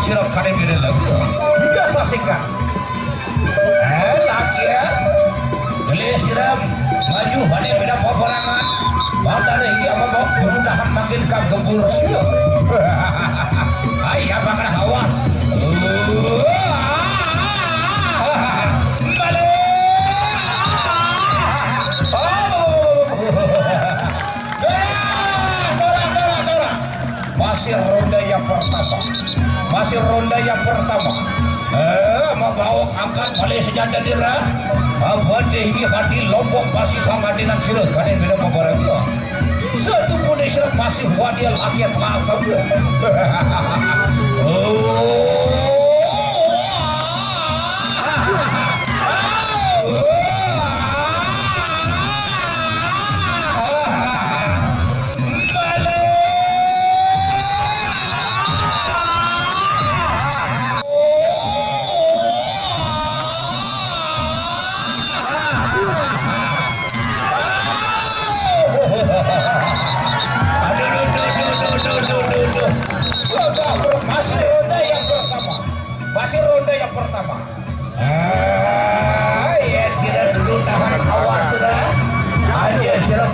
sirap kane beda lagi biasa singkat laki ya gele siram maju bade beda peperangan bandar ini apa bawa kemudahan makin kak gembur siap ayah bakal awas masih ronda yang pertama membawa angkat balik senjata dirah abadi hadi lombok masih pangadilan sirut kalian beda beberapa satu pun sirut masih wadil akhir langsung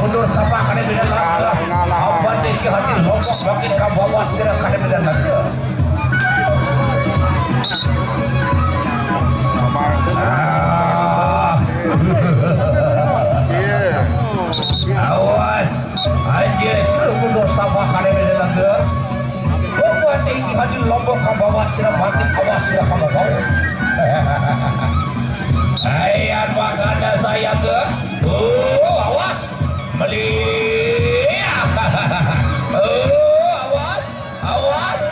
mundur sama kane beda lagi apa deh hati lombok makin kabawan sirap kane beda lagi awas aja sirap mundur sama kane beda lagi apa deh hati lombok kabawan sirap makin awas sirap kabawan saya makanya saya ke awas beli awas awas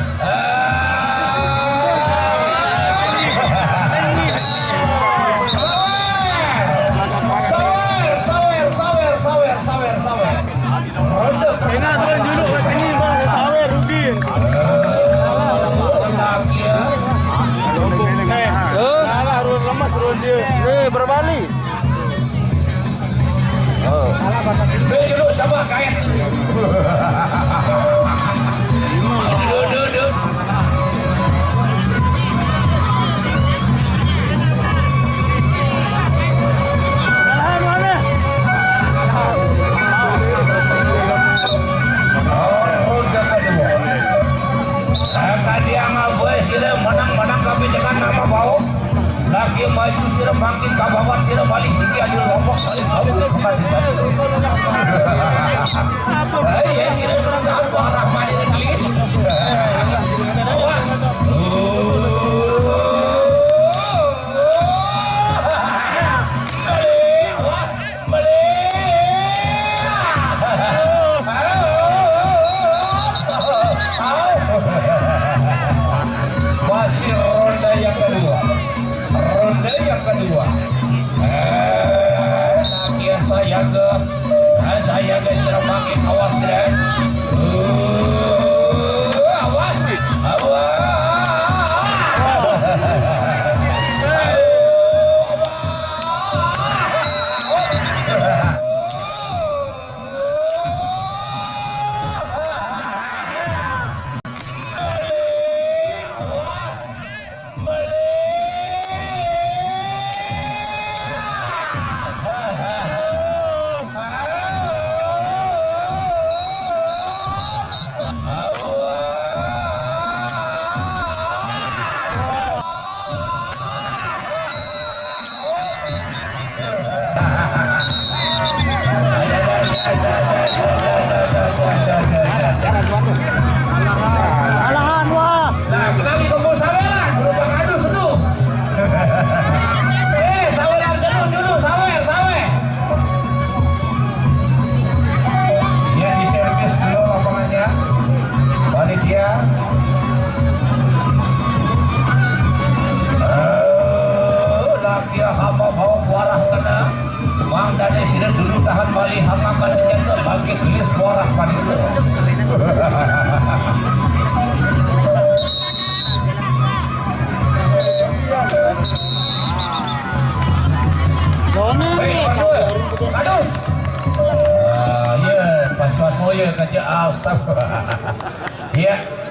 sawer ingat tuan dulu ke sini bang sawer rugi kalah lemas dia berbalik duduk coba kait duduk kalahan mana dia ngaboy sila menang kami dengan nama bau lagi maju sirap makin kabawan sirap balik tinggi ada lombok balik bau ya sirap berangkat ke arah mana gelis awas masih ronda yang kedua saya ke sirap makin awas ya awas alahan wah nah kenali kumpul saweran berubah ngadu seduh saweran seduh dulu sawer ya di servis dulu lapangannya panitia laki hama bawa buarah kena mang dane sira dulu tahan bali hangangkan senjata bagi gelis buarah panitia Kadus. Ya, pacuan moya kerja astagfirullah. Ya.